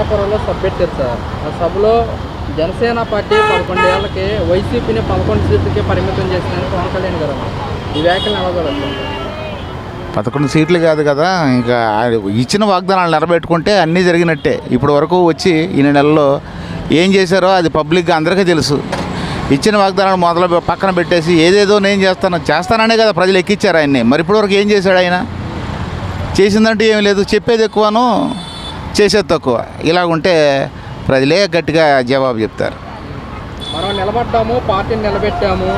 పిఠాపురంలో సభ పెట్టారు సార్. ఆ సభలో జనసేన పార్టీ 11 ఏళ్లకి వైసీపీని 11 సీట్లకి పరిమితం చేసిందని పవన్ కళ్యాణ్ గారు అన్నారు. ఈ వ్యాఖ్యలు ఎలా చూడొచ్చు? 11 సీట్లు కాదు కదా, ఇంకా ఇచ్చిన వాగ్దానాలు నిలబెట్టుకుంటే అన్నీ జరిగినట్టే. ఇప్పుడు వరకు వచ్చి ఈ నెలలో ఏం చేశారో అది పబ్లిక్గా అందరికీ తెలుసు. ఇచ్చిన వాగ్దానాలు మొదలు పక్కన పెట్టేసి ఏదేదో నేను చేస్తాననే కదా ప్రజలు ఎక్కిచ్చారు ఆయన్ని. మరి ఇప్పటివరకు ఏం చేశాడు ఆయన? చేసిందంటే ఏమీ లేదు, చెప్పేది ఎక్కువను చేసేది తక్కువ. ఇలాగుంటే ప్రజలే గట్టిగా జవాబు చెప్తారు. మనం నిలబడ్డాము, పార్టీని నిలబెట్టాము,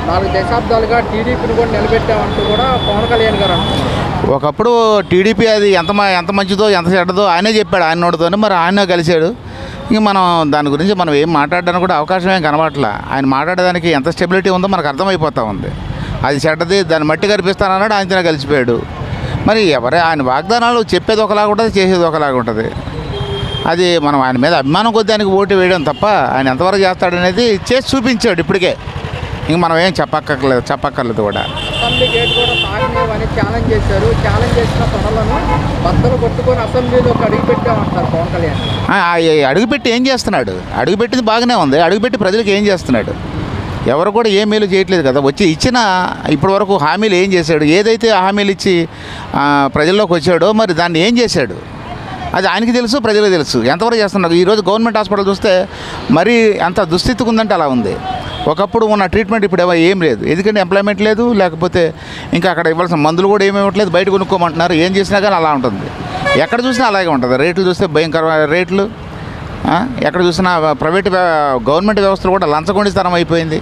4 దశాబ్దాలుగా టీడీపీని కూడా నిలబెట్టామంటూ కూడా పవన్ కళ్యాణ్ గారు అంటున్నారు. ఒకప్పుడు టీడీపీ అది ఎంత మంచిదో ఎంత చెడ్డదో ఆయనే చెప్పాడు, ఆయన నోటితోనే. మరి ఆయన కలిశాడు. ఇంక మనం దాని గురించి మనం ఏం మాట్లాడడానికి కూడా అవకాశం ఏం కనబడట్లా. ఆయన మాట్లాడడానికి ఎంత స్టెబిలిటీ ఉందో మనకు అర్థమైపోతూ ఉంది. అది చెడ్డది, దాన్ని మట్టి కనిపిస్తానన్నాడు, ఆయనతో కలిసిపోయాడు. మరి ఆయన వాగ్దానాలు చెప్పేది ఒకలాగా ఉంటుంది, చేసేది ఒకలాగా ఉంటుంది. అది మనం ఆయన మీద అభిమానం కొద్ది ఆయనకు ఓటు వేయడం తప్ప ఆయన ఎంతవరకు చేస్తాడనేది చేసి చూపించాడు ఇప్పటికే. ఇంక మనం ఏం చెప్పక్కర్లేదు కూడా. అసెంబ్లీ గేట్ కూడా తాగలేవని ఛాలెంజ్ చేశారు. ఛాలెంజ్ చేసిన పనులను బద్దలు కొట్టుకొని అసెంబ్లీలోకి అడుగుపెట్టామంటారు పవన్ కళ్యాణ్. అడుగుపెట్టి ఏం చేస్తున్నాడు? అడుగుపెట్టింది బాగానే ఉంది. అడుగుపెట్టి ప్రజలకు ఏం చేస్తున్నాడు? ఎవరు కూడా ఏ మేలు చేయట్లేదు కదా. వచ్చి ఇచ్చిన ఇప్పటి వరకు హామీలు ఏం చేశాడు? ఏదైతే హామీలు ఇచ్చి ప్రజల్లోకి వచ్చాడో మరి దాన్ని ఏం చేశాడు? అది ఆయనకి తెలుసు, ప్రజలకు తెలుసు. ఎంతవరకు చేస్తున్నారు? ఈరోజు గవర్నమెంట్ హాస్పిటల్ చూస్తే మరీ అంత దుస్థితికి ఉందంటే అలా ఉంది. ఒకప్పుడు ఉన్న ట్రీట్మెంట్ ఇప్పుడు ఏం లేదు. ఎందుకంటే ఎంప్లాయ్మెంట్ లేదు, లేకపోతే ఇంకా అక్కడ ఇవ్వాల్సిన మందులు కూడా ఏమీ ఇవ్వట్లేదు, బయట కొనుక్కోమంటున్నారు. ఏం చేసినా కానీ అలా ఉంటుంది. ఎక్కడ చూసినా అలాగే ఉంటుంది. రేట్లు చూస్తే భయంకరమైన రేట్లు. ఎక్కడ చూసినా గవర్నమెంట్ వ్యవస్థలు కూడా లంచగొండితనం అయిపోయింది.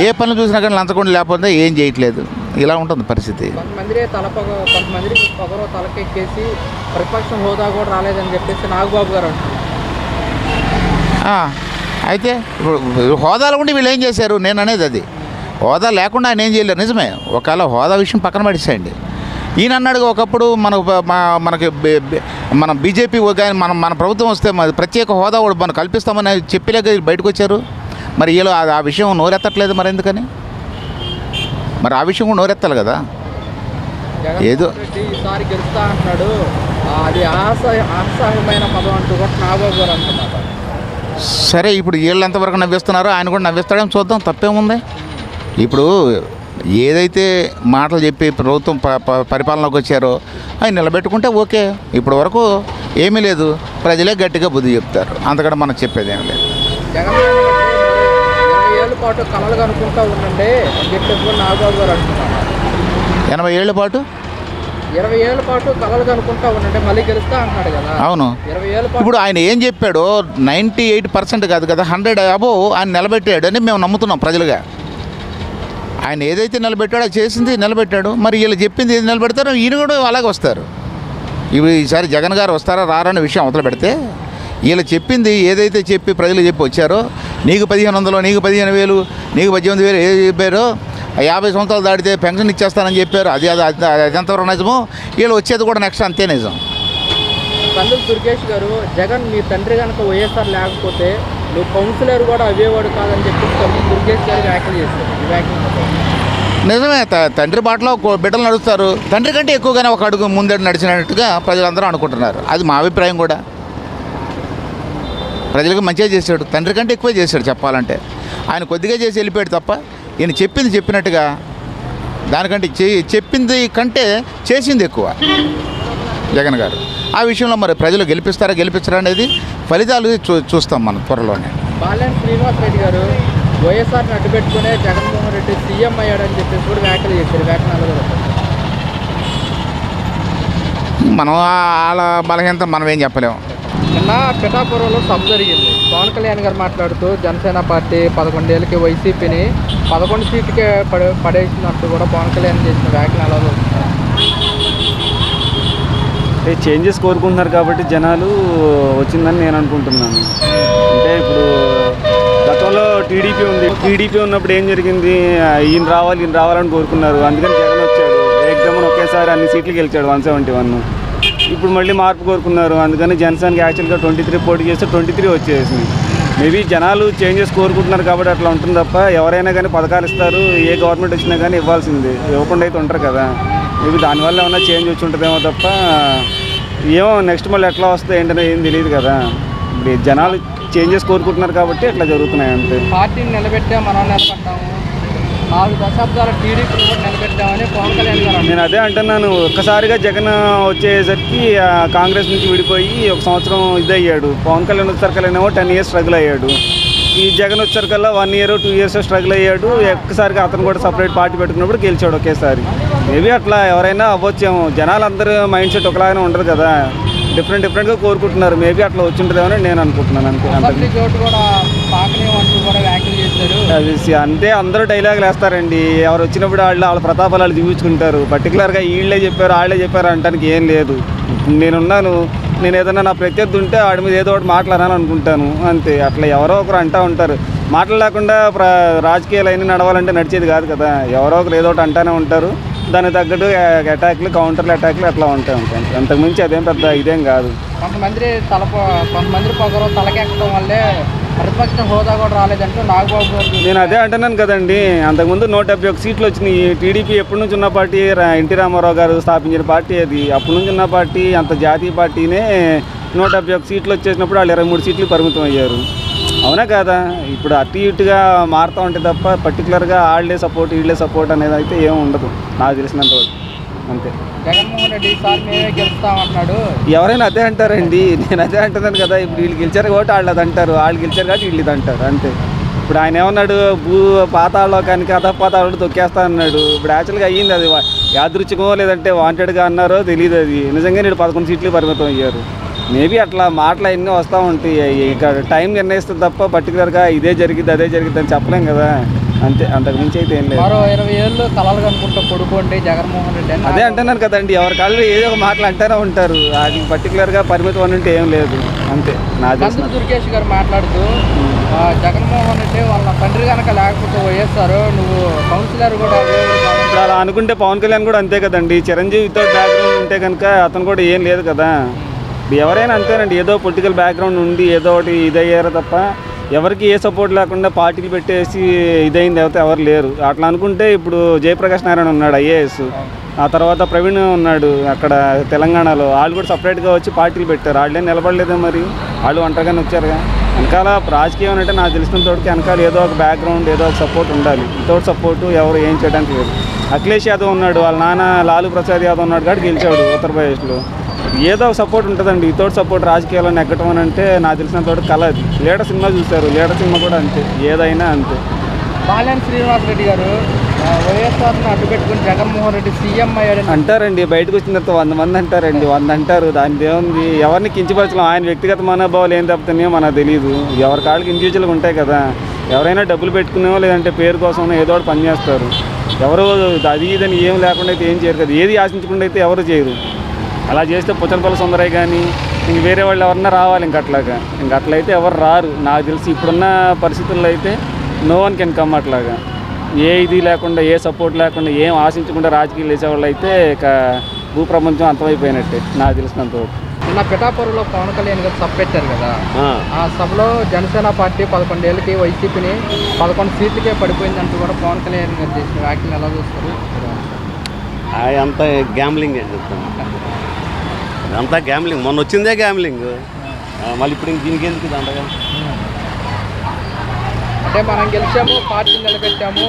ఏ పనులు చూసినా కానీ లంచగొండి లేకపోతే ఏం చేయట్లేదు. ఇలా ఉంటుంది పరిస్థితి. కొంతమంది పొగరో తలకెక్కేసి ప్రతిపక్షం హోదా కూడా రాలేదని చెప్పేసి నాగబాబు గారు అంటున్నారు. అయితే ఇప్పుడు హోదాలు ఉండి వీళ్ళు ఏం చేశారు? నేను అనేది అది. హోదా లేకుండా ఆయన ఏం చేయలేరు. నిజమే. ఒకవేళ హోదా విషయం పక్కన పడిసేయండి. ఈయన అన్నాడుగా ఒకప్పుడు మనకి మన బీజేపీ మన ప్రభుత్వం వస్తే ప్రత్యేక హోదా కూడా మనం కల్పిస్తామని చెప్పలేక బయటకు వచ్చారు. మరి వీళ్ళు ఆ విషయం నోరెత్తట్లేదు. మరి ఎందుకని? మరి ఆ విషయం కూడా నోరెత్తాలి కదా. ఏదో ఈసారి గెలుస్తా అంటున్నాడు, అది ఆశాహమైన పదం అంటూ కూడా నాగబాబు గారు అంటున్నారు. సరే, ఇప్పుడు వీళ్ళు ఎంతవరకు నవ్విస్తున్నారో ఆయన కూడా నవ్విస్తాడేమో చూద్దాం. తప్పేముంది? ఇప్పుడు ఏదైతే మాటలు చెప్పి ప్రభుత్వం పరిపాలనలోకి వచ్చారో ఆయన నిలబెట్టుకుంటే ఓకే. ఇప్పటి వరకు ఏమీ లేదు. ప్రజలే గట్టిగా బుద్ధి చెప్తారు. అంతకంటే మనం చెప్పేది ఏం లేదు. 20 ఏళ్ళ పాటు కలలు కనుక్కుంటూ ఉండండి అని చెప్పేసి నాగబాబు గారు అంటున్నారు. 80 ఏళ్ల పాటు 20 ఏళ్ళ పాటు కలలు కనుక్కుంటా ఉండండి, మళ్ళీ గెలుస్తా అంటున్నాడు కదా. అవును. 20 ఏళ్ళ పాటు ఇప్పుడు ఆయన ఏం చెప్పాడో 98% కాదు కదా, 100 అబోవ్ ఆయన నిలబెట్టాడు అని మేము నమ్ముతున్నాం ప్రజలుగా. ఆయన ఏదైతే నిలబెట్టాడో చేసింది నిలబెట్టాడు. మరి వీళ్ళు చెప్పింది ఏది నిలబెడతారో ఈయన కూడా అలాగే వస్తారు. ఇప్పుడు ఈసారి జగన్ గారు వస్తారా రారనే విషయం అవతల పెడితే వీళ్ళు చెప్పింది ఏదైతే చెప్పి ప్రజలు చెప్పి వచ్చారో, నీకు 1500, నీకు 15,000, నీకు 18,000 ఏది చెప్పారో, 50 సంవత్సరాలు దాటితే పెన్షన్ ఇచ్చేస్తానని చెప్పారు. అది ఎంతవరకు నిజమో వీళ్ళు వచ్చేది కూడా నెక్స్ట్ అంతే నిజం. కందుల దుర్గేష్ గారు, జగన్ మీ తండ్రి కనుక వైఎస్ఆర్ లేకపోతే నువ్వు కౌన్సిలర్ కూడా అయ్యేవాడు కాదని చెప్పి కందుల దుర్గేష్ గారు వ్యాఖ్యలు చేస్తారు. నిజమే. తండ్రి బాటలో బిడ్డలు నడుస్తారు. తండ్రి కంటే ఎక్కువగానే ఒక అడుగు ముందడు నడిచినట్టుగా ప్రజలందరూ అనుకుంటున్నారు. అది మా అభిప్రాయం కూడా. ప్రజలకు మంచిగా చేశాడు, తండ్రి కంటే ఎక్కువ చేశాడు చెప్పాలంటే. ఆయన కొద్దిగా చేసి వెళ్ళిపోయాడు తప్ప ఈయన చెప్పింది చెప్పినట్టుగా దానికంటే చెప్పింది కంటే చేసింది ఎక్కువ జగన్ గారు. ఆ విషయంలో మరి ప్రజలు గెలిపిస్తారా అనేది ఫలితాలు చూస్తాం మనం త్వరలోనే. బాలినేని శ్రీనివాసరెడ్డి గారు వైఎస్ఆర్ని అడ్డుపెట్టుకునే జగన్మోహన్ రెడ్డి సీఎం అయ్యాడని చెప్పేసి కూడా వ్యాఖ్యలు చేశారు. మనం వాళ్ళ బలహీనత మనం ఏం చెప్పలేము. నిన్న పిఠాపురంలో సభ జరిగింది. పవన్ కళ్యాణ్ గారు మాట్లాడుతూ జనసేన పార్టీ 11 ఏళ్ళకి వైసీపీని 11 సీట్లకే పడేసినట్టు కూడా పవన్ కళ్యాణ్ చేసిన వ్యాఖ్యలు ఎలా చూస్తున్నారు? చేంజెస్ కోరుకుంటున్నారు కాబట్టి జనాలు వచ్చిందని నేను అనుకుంటున్నాను. అంటే ఇప్పుడు గతంలో టీడీపీ ఉన్నప్పుడు ఏం జరిగింది? ఈయన రావాలని కోరుకున్నారు. అందుకని జగన్ వచ్చాడు, ఏకదమ్మని ఒకేసారి అన్ని సీట్లు గెలిచాడు 171. ఇప్పుడు మళ్ళీ మార్పు కోరుకున్నారు. అందుకని జనసేనకి యాక్చువల్గా 23 పోటీ చేస్తే 23 వచ్చేసింది. మేబీ జనాలు చేంజెస్ కోరుకుంటున్నారు కాబట్టి అట్లా ఉంటుంది తప్ప ఎవరైనా కానీ పథకాలు ఇస్తారు, ఏ గవర్నమెంట్ వచ్చినా కానీ ఇవ్వాల్సింది, ఇవ్వకుండా అయితే ఉంటారు కదా. మేబీ దానివల్ల ఏమన్నా చేంజ్ వచ్చి ఉంటుందేమో తప్ప ఏమో నెక్స్ట్ మళ్ళీ ఎట్లా వస్తాయి ఏంటనే ఏం తెలియదు కదా. ఇప్పుడు జనాలు చేంజెస్ కోరుకుంటున్నారు కాబట్టి ఇట్లా జరుగుతున్నాయి అంతే. పార్టీని నిలబెట్టే మనం నిలబడ్డాము, 4 దశాబ్దాల టీడీపీని కూడా నిలబెట్టామని పవన్ కళ్యాణ్ గారు నేను అదే అంటున్నాను. ఒక్కసారిగా జగన్ వచ్చేసరికి కాంగ్రెస్ నుంచి విడిపోయి 1 సంవత్సరం ఇదయ్యాడు. పవన్ కళ్యాణ్ వచ్చేసరికల్లానేమో 10 years స్ట్రగుల్ అయ్యాడు. ఈ జగన్ వచ్చేసరికల్లా 1 year 2 years స్ట్రగుల్ అయ్యాడు. ఒక్కసారిగా అతను కూడా సపరేట్ పార్టీ పెట్టుకున్నప్పుడు గెలిచాడు ఒకేసారి. మేబీ అట్లా ఎవరైనా అవ్వచ్చేమో. జనాలు అందరూ మైండ్ సెట్ ఒకలాగానే ఉండదు కదా, డిఫరెంట్గా కోరుకుంటున్నారు. మేబీ అట్లా వచ్చి ఉంటుందేమో నేను అనుకుంటున్నాను అంతే. అసెంబ్లీ చోటు కూడా పాకనేమంటూ కూడా వ్యాఖ్యలు చేశారు. అది అంటే అందరూ డైలాగులు వేస్తారండి. ఎవరు వచ్చినప్పుడు వాళ్ళ ప్రతాపాలు వాళ్ళు చూపించుకుంటారు. పర్టికులర్గా వీళ్ళే చెప్పారు వాళ్ళే చెప్పారు అనడానికి ఏం లేదు. నేనున్నాను, నేను ఏదైనా నా ప్రత్యర్థి ఉంటే వాడి మీద ఏదో ఒకటి మాట్లాడాలని అనుకుంటాను అంతే. అట్లా ఎవరో ఒకరు అంటూ ఉంటారు. మాటలు లేకుండా రాజకీయాలు అయినా నడవాలంటే నడిచేది కాదు కదా. ఎవరో ఒకరు ఏదో ఒకటి అంటానే ఉంటారు. దానికి తగ్గట్టు అటాక్లు, కౌంటర్లు అటాక్లు అట్లా ఉంటాయి. అంతకుమించి అదేం పెద్ద ఇదేం కాదు. కొంతమంది పొగరు తలకెక్కడం వల్లే ప్రతిపక్ష హోదా కూడా రాలేదంటూ నాగబాబు గారు. నేను అదే అంటున్నాను కదండి. అంతకుముందు 171 సీట్లు వచ్చినాయి. టీడీపీ ఎప్పటి నుంచి ఉన్న పార్టీ, ఎన్టీ రామారావు గారు స్థాపించిన పార్టీ అది. అప్పటి నుంచి ఉన్న పార్టీ అంత జాతీయ పార్టీనే 171 సీట్లు వచ్చేసినప్పుడు వాళ్ళు 23 సీట్లు పరిమితం అయ్యారు. అవునా కాదా? ఇప్పుడు అటు ఇటుగా మారుతూ ఉంటే తప్ప పర్టికులర్గా వాళ్ళే సపోర్ట్ వీళ్ళే సపోర్ట్ అనేది అయితే ఏం ఉండదు నాకు తెలిసినంత వరకు అంతే. జగన్మోహన్ రెడ్డి ఈసారి మేమే గెలుస్తామంటున్నాడు. ఎవరైనా అదే అంటారండి. నేను అదే అంటున్నాను కదా. ఇప్పుడు వీళ్ళు గెలిచారు కాబట్టి వాళ్ళు అది అంటారు, వాళ్ళు గెలిచారు కాబట్టి వీళ్ళు ఇది అంటారు అంతే. ఇప్పుడు ఆయన ఏమన్నాడు, పాతాళలోకానికి అధపాతాళాలు తొక్కేస్తా అన్నాడు. ఇప్పుడు యాక్చువల్గా అయ్యింది అది. యాదృచ్ఛికమో లేదంటే వాంటెడ్గా అన్నారో తెలియదు. అది నిజంగా నేను 11 సీట్లు పరిమితం అయ్యారు. మేబీ అట్లా మాటలు అన్నీ వస్తూ ఉంటాయి. ఇక టైం నిర్ణయిస్తుంది తప్ప పర్టికులర్గా ఇదే జరిగిద్ది అదే జరిగిద్ది అని చెప్పలేం కదా అంతే. అంతకుమించి అయితే ఏం లేదు. మరో 20 ఏళ్ళు కలలు కనుకుంటూ పడుకోండి జగన్మోహన్ రెడ్డి అని అదే అంటున్నాను కదండి. ఎవరి కాళ్ళు ఏదో ఒక మాటలు అంటూనే ఉంటారు. అది పర్టికులర్గా పరిమితం అని ఉంటే ఏం లేదు అంతే. కందులు దుర్గేష్ గారు మాట్లాడుతూ జగన్మోహన్ రెడ్డి వాళ్ళ తండ్రి కనుక లేకపోతే వైఎస్ఆర్ నువ్వు కౌన్సిలర్ కూడా ఇప్పుడు అలా అనుకుంటే పవన్ కళ్యాణ్ కూడా అంతే కదండి. చిరంజీవితో బ్యాక్గ్రౌండ్ ఉంటే కనుక అతను కూడా ఏం లేదు కదా. ఎవరైనా అంతేనండి. ఏదో పొలిటికల్ బ్యాక్గ్రౌండ్ ఉండి ఏదో ఒకటి ఇదయ్యారో తప్ప ఎవరికి ఏ సపోర్ట్ లేకుండా పార్టీలు పెట్టేసి ఇదైంది అయితే ఎవరు లేరు. అట్లా అనుకుంటే ఇప్పుడు జయప్రకాష్ నారాయణ ఉన్నాడు IAS, ఆ తర్వాత ప్రవీణ్ ఉన్నాడు అక్కడ తెలంగాణలో. వాళ్ళు కూడా సపరేట్గా వచ్చి పార్టీలు పెట్టారు. వాళ్ళేం నిలబడలేదే మరి, వాళ్ళు ఒంటరిగానే వచ్చారుగా. వెనకాల రాజకీయం అంటే నాకు తెలిసినంతోటికి వెనకాల ఏదో ఒక బ్యాక్గ్రౌండ్ ఏదో ఒక సపోర్ట్ ఉండాలి. వితౌట్ సపోర్టు ఎవరు ఏం చేయడానికి లేదు. అఖిలేష్ యాదవ్ ఉన్నాడు, వాళ్ళ నాన్న లాలూ ప్రసాద్ యాదవ్ ఉన్నాడు కాబట్టి గెలిచాడు ఉత్తరప్రదేశ్లో. ఏదో ఒక సపోర్ట్ ఉంటుందండి. వితౌట్ సపోర్ట్ రాజకీయాల్లో నెగ్గటం అని అంటే నాకు తెలిసినంతోటి కళ అది. లీడర్ సినిమా చూశారు, లీడర్ సినిమా కూడా అంతే, ఏదైనా అంతే. బాలినేని శ్రీనివాస్ రెడ్డి గారు వైఎస్ఆర్ను అడ్డుపెట్టుకుని జగన్మోహన్ రెడ్డి సీఎం అయ్యాడని అంటారండి. బయటకు వచ్చిన తర్వాత 100 మంది అంటారండి, 100 అంటారు. దాని దేవుంది. ఎవరిని కించపరచడం, ఆయన వ్యక్తిగత మనోభావాలు ఏం తప్పుతున్నాయో మనకు తెలియదు. ఎవరి కాళ్ళకి ఇండివిజువల్గా ఉంటాయి కదా. ఎవరైనా డబ్బులు పెట్టుకునేవో లేదంటే పేరు కోసం ఏదో ఒకటి పనిచేస్తారు. ఎవరు అది ఇదని ఏం లేకుండా అయితే ఏం చేయరు కదా. ఏది ఆశించకుండా అయితే ఎవరు చేయరు. అలా చేస్తే పుచ్చలపల్లి సుందరయ్య కానీ ఇంక వేరే వాళ్ళు ఎవరన్నా రావాలి. అట్లాగా అట్లయితే ఎవరు రారు నాకు తెలిసి. ఇప్పుడున్న పరిస్థితుల్లో అయితే నో వన్ కెన్ కమ్. అట్లాగా ఏ ఇది లేకుండా ఏ సపోర్ట్ లేకుండా ఏం ఆశించకుండా రాజకీయాలు వేసేవాళ్ళు అయితే ఇక భూప్రపంచం అంతమైపోయినట్టే నాకు తెలిసినంత వరకు. నిన్న పిఠాపురంలో పవన్ కళ్యాణ్ గారు సభ పెట్టారు కదా. ఆ సభలో జనసేన పార్టీ 11 ఏళ్ళకి వైసీపీని 11 సీట్లకే పడిపోయిందంటూ కూడా పవన్ కళ్యాణ్ గారు చేసిన వ్యాఖ్యలు ఎలా చూస్తారు? అంతా గ్యాంబ్లింగ్ చెప్తాను. అంతా గ్యాంబ్లింగ్. మొన్న వచ్చిందే గ్యాంబ్లింగ్. మళ్ళీ ఇప్పుడు దీనికి ఎందుకు అంతగా? అంటే మనం గెలిచాము, పార్టీని నిలబెట్టాము,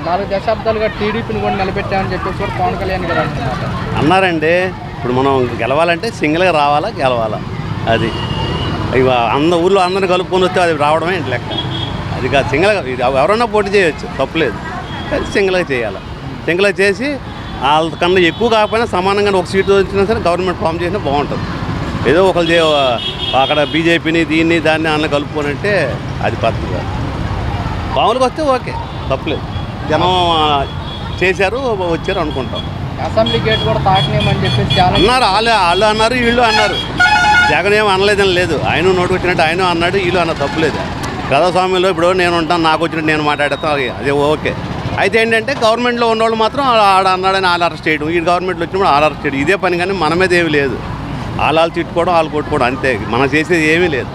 4 దశాబ్దాలుగా టీడీపీని కూడా నిలబెట్టామని చెప్పేసి కూడా పవన్ కళ్యాణ్ గారు అన్నారండి. ఇప్పుడు మనం గెలవాలంటే సింగిల్గా రావాలా, గెలవాలా, అది ఊళ్ళో అందరిని కలుపుకొని వస్తే అది రావడమే ఇంటి లెక్క. అది కాదు సింగిల్గా. ఎవరన్నా పోటీ చేయొచ్చు, తప్పులేదు. అది సింగిల్గా చేయాలి. సింగిల్గా చేసి వాళ్ళకన్నా ఎక్కువ కాకపోయినా సమానంగా ఒక సీటు వచ్చినా సరే గవర్నమెంట్ ఫామ్ చేసినా బాగుంటుంది. ఏదో ఒకరు అక్కడ బీజేపీని దీన్ని దాన్ని అన్న కలుపుకోనంటే అది పద్ధతి కాదు. మామూలుగా వస్తే ఓకే, తప్పులేదు. జనం చేశారు, వచ్చారు అనుకుంటాం. అసెంబ్లీ గేట్ కూడా తాకనేమని చెప్పేసి అన్నారు. వాళ్ళు అన్నారు, వీళ్ళు అన్నారు. జగన్ ఏం అనలేదని లేదు. ఆయన నోటు వచ్చినట్టు ఆయన అన్నాడు, వీళ్ళు అన్న తప్పులేదు. ప్రజాస్వామ్యంలో ఇప్పుడు నేను ఉంటాను, నాకు వచ్చినట్టు నేను మాట్లాడతాను, అదే ఓకే. అయితే ఏంటంటే గవర్నమెంట్లో ఉన్నవాళ్ళు మాత్రం ఆడ అన్నాడని వాళ్ళు అరెస్ట్ చేయడం, ఈ గవర్నమెంట్లో వచ్చినప్పుడు వాళ్ళు అరెస్ట్ చేయడం, ఇదే పని. కానీ మన మీద ఏమీ లేదు. వాళ్ళు తిట్టుకోవడం, వాళ్ళు కొట్టుకోవడం అంతే. మనం చేసేది ఏమీ లేదు.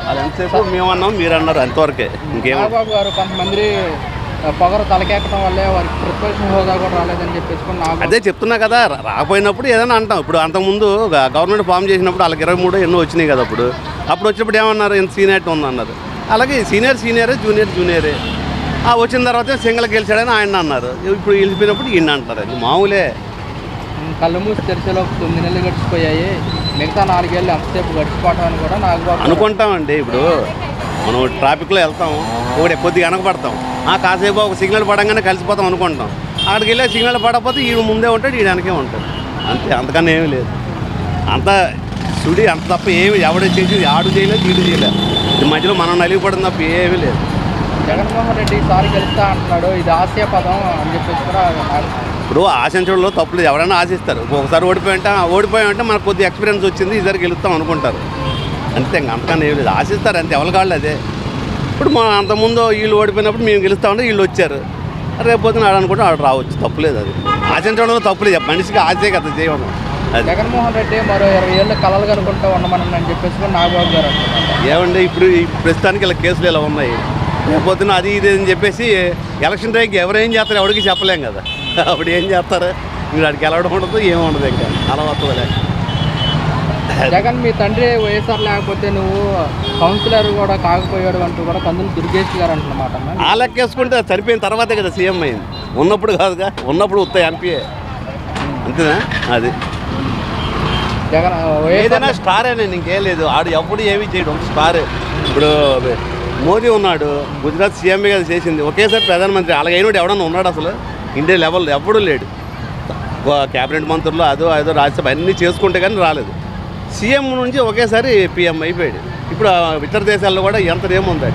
వాళ్ళు ఎంతసేపు మేము అన్నాం, మీరు అన్నారు, అంతవరకే. ఇంకేమో బాబు గారు కొంతమంది పొగరు తలకెక్కడం వల్లే వారికి ప్రతిపక్ష హోదా కూడా రాలేదని చెప్పేసి కూడా నాకు అదే చెప్తున్నా కదా, రాకపోయినప్పుడు ఏదైనా అంటాం. ఇప్పుడు అంతకుముందు గవర్నమెంట్ ఫామ్ చేసినప్పుడు వాళ్ళకి 23 ఎన్నో వచ్చినాయి కదా. అప్పుడు వచ్చినప్పుడు ఏమన్నారు, ఇంత సీనియారిటీ ఉందన్నారు. అలాగే సీనియరే, జూనియరే. వచ్చిన తర్వాత సింగల్ గెలిచాడని ఆయన అన్నారు. ఇప్పుడు గెలిచిపోయినప్పుడు ఈయన అంటారు. అది మామూలే. కళ్ళు మూసి తెరిచేలోపు 9 నెలలు గడిచిపోయాయి, మిగతా 4 ఏళ్ళు ఎంతసేపు గడిచిపోవటం అని కూడా నాకు అనుకుంటామండి. ఇప్పుడు మనం ట్రాఫిక్లో వెళ్తాం, ఒకటి కొద్దిగా వెనకపడతాం, కాసేపు ఒక సిగ్నల్ పడంగానే కలిసిపోతాం అనుకుంటాం. అక్కడికి వెళ్ళే సిగ్నల్ పడకపోతే ఈయన ముందే ఉంటాడు, ఈయన వెనకే ఉంటాడు. అంతే, అంతకన్నా ఏమీ లేదు. అంత సుడి అంత తప్ప ఏమి ఎవడు చేసి ఆడు చేయలేదు, ఈడు చేయలేదు. ఈ మధ్యలో మనం నలిగిపడడం తప్ప ఏమీ లేదు. జగన్మోహన్ రెడ్డి ఈసారి గెలుస్తా అంటున్నాడు, ఇది ఆశయపదం అని చెప్పేసి కూడా ఇప్పుడు ఆశించడంలో తప్పులేదు. ఎవరైనా ఆశిస్తారు. ఒకసారి ఓడిపోయామంటే మనకు కొద్దిగా ఎక్స్పీరియన్స్ వచ్చింది, ఈసారి గెలుస్తాం అనుకుంటారు. అంతే, ఇంకా అంతకన్నా ఏమి లేదు. ఆశిస్తారు అంతే, ఎవరి కాళ్ళు అదే. ఇప్పుడు మా అంతకుముందు వీళ్ళు ఓడిపోయినప్పుడు మేము గెలుస్తామంటే వీళ్ళు వచ్చారు. రేపొద్దున ఆడనుకుంటే ఆడు రావచ్చు, తప్పులేదు. అది ఆశించడంలో తప్పులేదు. మనిషికి ఆశే కదా చేయడం. అది జగన్మోహన్ రెడ్డి మరో 20 ఏళ్ళు కలలు కనుకుంటూ ఉండమని అని చెప్పేసి కూడా నాగబాబు గారు అంటున్నారు. ఏమండి, ఇప్పుడు ప్రస్తుతానికి ఇలా కేసులు ఇలా ఉన్నాయి. రేపొద్దున అది ఇది అని చెప్పేసి ఎలక్షన్ టైంకి ఎవరేం చేస్తారు ఎవరికి చెప్పలేం కదా. అప్పుడు ఏం చేస్తారు, మీరు అడిగి గెలవడం ఉండదు, ఏముండదు. ఇంకా అలా వస్తుందిలే. జగన్ మీ తండ్రి వైఎస్ఆర్ లేకపోతే నువ్వు కౌన్సిలర్ కూడా కాకపోయాడు అంటూ కూడా కందులు దుర్గేష్ గారు అంటున్నమాట. ఆ లెక్కేసుకుంటే సరిపోయిన తర్వాతే కదా సీఎం అయింది. ఉన్నప్పుడు కాదుగా, ఉన్నప్పుడు వస్తాయి ఎంపీఏ. అంతేనా? అది జగన్ ఏదైనా స్టారేనే, ఇంకేం లేదు. ఆడు ఎప్పుడు ఏమీ చేయడం స్టారే. ఇప్పుడు మోదీ ఉన్నాడు, గుజరాత్ సీఎంఏ కదా చేసింది, ఒకేసారి ప్రధానమంత్రి. అలాగే అయినోడు ఎవడన్నా ఉన్నాడు అసలు ఇండియా లెవెల్? ఎప్పుడూ లేడు. క్యాబినెట్ మంత్రులు అదో రాజ్యసభ అన్నీ చేసుకుంటే కానీ రాలేదు. సీఎం నుంచి ఒకేసారి పిఎం అయిపోయాడు. ఇప్పుడు ఇతర దేశాల్లో కూడా ఎంత ఏముంది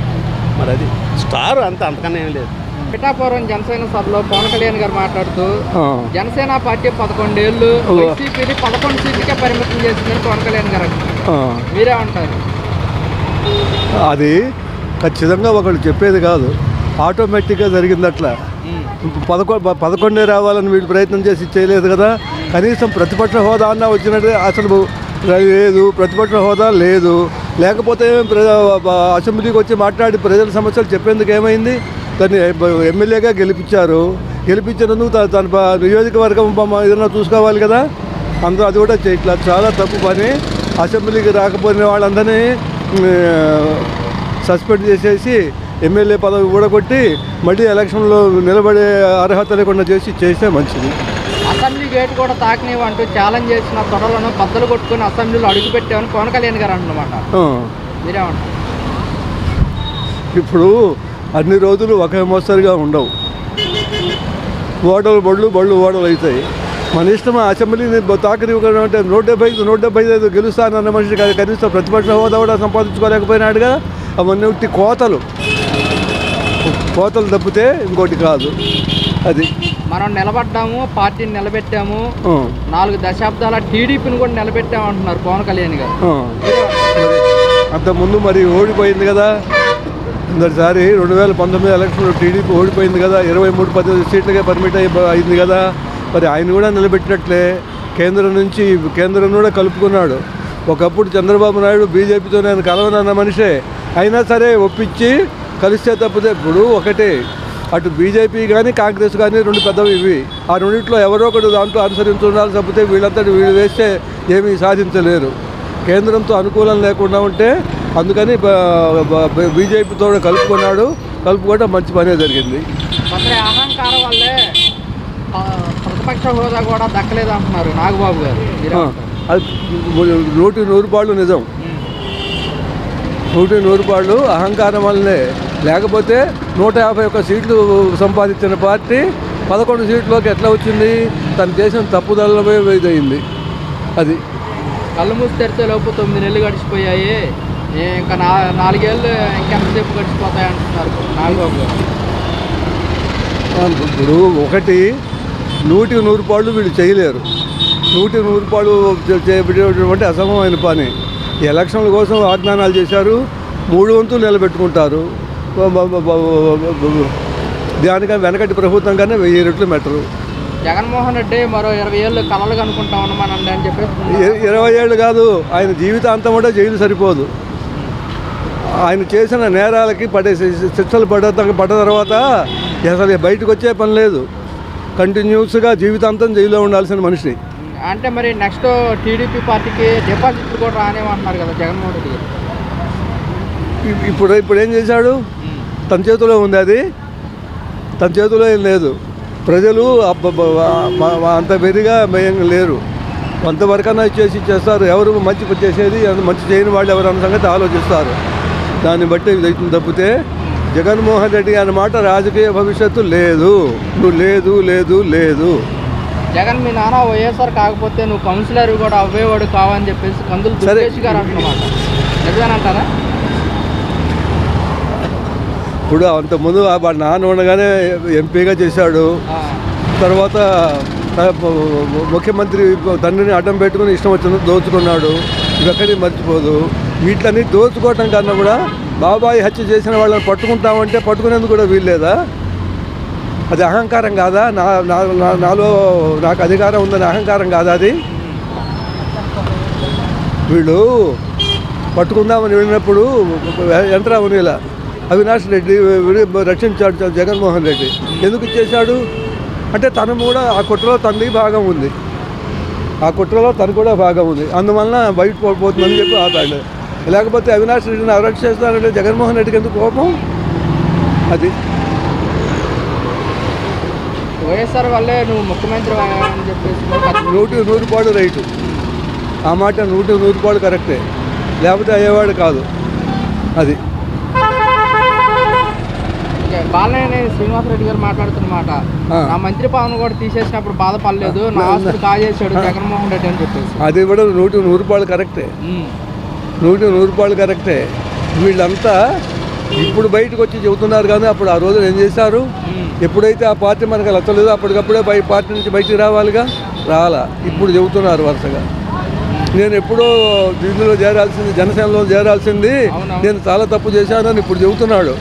మరి. అది స్టార్, అంతకన్నా ఏం లేదు. పిఠాపురం జనసేన సభలో పవన్ కళ్యాణ్ గారు మాట్లాడుతూ జనసేన పార్టీ 11 ఏళ్ళు వైసీపీని 11 సీట్లకే పరిమితం చేసిందని పవన్ కళ్యాణ్ గారు అంటారు. మీరేమంటారు? అది ఖచ్చితంగా ఒకళ్ళు చెప్పేది కాదు, ఆటోమేటిక్గా జరిగింది అట్లా. 11 రావాలని వీళ్ళు ప్రయత్నం చేసి చేయలేదు కదా. కనీసం ప్రతిపక్ష హోదా అన్న వచ్చినట్టు అసలు లేదు. ప్రతిపక్ష హోదా లేదు. లేకపోతే అసెంబ్లీకి వచ్చి మాట్లాడి ప్రజల సమస్యలు చెప్పేందుకు ఏమైంది? దాన్ని ఎమ్మెల్యేగా గెలిపించినందుకు తన నియోజకవర్గం ఏదైనా చూసుకోవాలి కదా. అందరూ అది కూడా చేయట్లేదు. చాలా తప్పు పని. అసెంబ్లీకి రాకపోయిన వాళ్ళందరినీ సస్పెండ్ చేసేసి ఎమ్మెల్యే పదవి ఊడగొట్టి మళ్ళీ ఎలక్షన్లో నిలబడే అర్హత లేకుండా చేస్తే మంచిది. అసెంబ్లీ గేట్ కూడా తాకనివ్వంటూ ఛాలెంజ్ చేసిన త్వరలను బద్దలు కొట్టుకుని అసెంబ్లీలో అడుగుపెట్టామని పవన్ కళ్యాణ్ గారు అంటున్నమాట. మీరేమంటారు? ఇప్పుడు అన్ని రోజులు ఒకే మోస్తరుగా ఉండవు. బళ్ళు ఓడలు అవుతాయి. మన ఇష్టం. అసెంబ్లీని తాకనివ్వడం అంటే 175 గెలుస్తానన్న మనిషి కాదు. కనీసం ప్రతిపక్ష హోదా కూడా సంపాదించుకోలేకపోయినాడు కదా. అవన్నీ ఉట్టి కోతలు తప్పితే ఇంకోటి కాదు. అది మనం నిలబడ్డాము, పార్టీని నిలబెట్టాము, 4 దశాబ్దాల టీడీపీని కూడా నిలబెట్టాము అంటున్నారు పవన్ కళ్యాణ్ గారు. అంతకుముందు మరి ఓడిపోయింది కదా. ఇందరిసారి 2019 ఎలక్షన్లో టీడీపీ ఓడిపోయింది కదా. 23 సీట్లకే పర్మిట్ అయింది కదా. మరి ఆయన కూడా నిలబెట్టినట్లే. కేంద్రం కూడా కలుపుకున్నాడు. ఒకప్పుడు చంద్రబాబు నాయుడు బీజేపీతో నేను కలవనన్న మనిషే అయినా సరే ఒప్పించి కలిస్తే తప్పితే ఇప్పుడు ఒకటే. అటు బీజేపీ కానీ కాంగ్రెస్ కానీ 2 పెద్దవి ఇవి. ఆ రెండింటిలో ఎవరో ఒకటి దాంట్లో అనుసరించుండాలి. తప్పితే వీళ్ళు వేస్తే ఏమీ సాధించలేరు. కేంద్రంతో అనుకూలం లేకుండా ఉంటే అందుకని బీజేపీతో కలుపుకోవడం మంచి పనే జరిగింది. అహంకారం వల్లే ప్రతిపక్ష హోదా కూడా దక్కలేదు అంటున్నారు నాగబాబు గారు. అది 100% నిజం. 100% అహంకారం వల్లనే. లేకపోతే 151 సీట్లు సంపాదించిన పార్టీ 11 సీట్లోకి ఎట్లా వచ్చింది? తను చేసిన తప్పుదలమే ఇదయింది. అది కళ్ళు మూసి తెరిచే లోపు 9 నెలలు గడిచిపోయాయి, ఇంకా 4 ఏళ్ళు ఇంకెంతసేపు గడిచిపోతాయి అంటున్నారు నాగబాబు గారు. ఇప్పుడు ఒకటి 100% వీళ్ళు చేయలేరు. 100% చేయబడేటువంటి అసమమైన పని. ఎలక్షన్ల కోసం వాగ్దానాలు చేశారు. 3 వంతులు నిలబెట్టుకుంటారు. దానికని వెనకటి ప్రభుత్వం కన్నా 1000 రెట్లు మెట్టరు. జగన్మోహన్ రెడ్డి మరో 20 ఏళ్ళు కలలు కనుక్కుంటా ఉన్నామనండి అని చెప్పేసి 20 ఏళ్ళు కాదు, ఆయన జీవితాంతం కూడా జైలు సరిపోదు. ఆయన చేసిన నేరాలకి శిక్షలు పడ్డ తర్వాత అసలు బయటకు వచ్చే పని లేదు. కంటిన్యూస్గా జీవితాంతం జైల్లో ఉండాల్సిన మనిషి. అంటే మరి నెక్స్ట్ టీడీపీ పార్టీకి డిపాజిట్లు కూడా రానేమంటున్నారు కదా జగన్మోహన్ రెడ్డి గారు. ఇప్పుడు ఏం చేశాడు? తన చేతిలో ఉంది అది, తన చేతిలో ఏం లేదు. ప్రజలు అంత వెరిగా లేరు. కొంతవరకన్నా చేస్తారు. ఎవరు మంచి చేసేది, మంచి చేయని వాళ్ళు ఎవరు అన్న సంగతి ఆలోచిస్తారు. దాన్ని బట్టి ఇది తప్పితే జగన్మోహన్ రెడ్డి అన్న మాట రాజకీయ భవిష్యత్తు లేదు. నువ్వు లేదు లేదు లేదు. జగన్ మీ నాన్న వైఎస్ఆర్ కాకపోతే నువ్వు కౌన్సిలర్ కూడా అవ్వేవాడు కావని చెప్పేసి కందులు దుర్గేష్ గారు అంటున్నమాట. నిజమేనంటారా? ఇప్పుడు అంతకుముందు వాడు నాన్న ఉండగానే ఎంపీగా చేశాడు. తర్వాత ముఖ్యమంత్రి తండ్రిని అడ్డం పెట్టుకుని ఇష్టం వచ్చింది దోచుకున్నాడు. ఇవెక్కడికి మర్చిపోదు. వీటిని దోచుకోవటం కన్నా కూడా బాబాయి హత్య చేసిన వాళ్ళని పట్టుకుంటామంటే పట్టుకునేందుకు కూడా వీల్లేదా? అది అహంకారం కాదా? నాలో నాకు అధికారం ఉందని అహంకారం కాదా అది? వీళ్ళు పట్టుకుందామని వెళ్ళినప్పుడు యంత్రా ఉనిలా అవినాష్ రెడ్డి రక్షించాడు జగన్మోహన్ రెడ్డి. ఎందుకు ఇచ్చేశాడు అంటే తను కూడా ఆ కుట్రలో తనది భాగం ఉంది. ఆ కుట్రలో తను కూడా భాగం ఉంది. అందువలన బయట పోతుందని చెప్పి ఆపాడు. లేకపోతే అవినాష్ రెడ్డిని అరెస్ట్ చేస్తానంటే జగన్మోహన్ రెడ్డికి ఎందుకు కోపం? అది వైఎస్ఆర్ వల్లే నువ్వు ముఖ్యమంత్రి అని చెప్పేసి 100% రైటు. ఆ మాట 100% కరెక్టే. లేకపోతే అయ్యేవాడు కాదు. అది బాలనేని శ్రీనివాసరెడ్డి గారు మాట్లాడుతున్నమాట. నా మంత్రి పవన్ కూడా తీసేసినప్పుడు బాధపడలేదు, నా ఆస్తులు కాజేశాడు జగన్మోహన్ రెడ్డి అని చెప్పేసి. అది కూడా 100% కరెక్టే. 100% కరెక్టే. వీళ్ళంతా ఇప్పుడు బయటకు వచ్చి చెబుతున్నారు కానీ అప్పుడు ఆ రోజున ఏం చేశారు? ఎప్పుడైతే ఆ పార్టీ మనకు నచ్చలేదో అప్పటికప్పుడే పార్టీ నుంచి బయటికి రావాలిగా, రాలా. ఇప్పుడు చెబుతున్నారు వరుసగా. నేను ఎప్పుడో దీనిలో చేరాల్సింది, జనసేనలో చేరాల్సింది, నేను చాలా తప్పు చేశానని ఇప్పుడు చెబుతున్నాడు.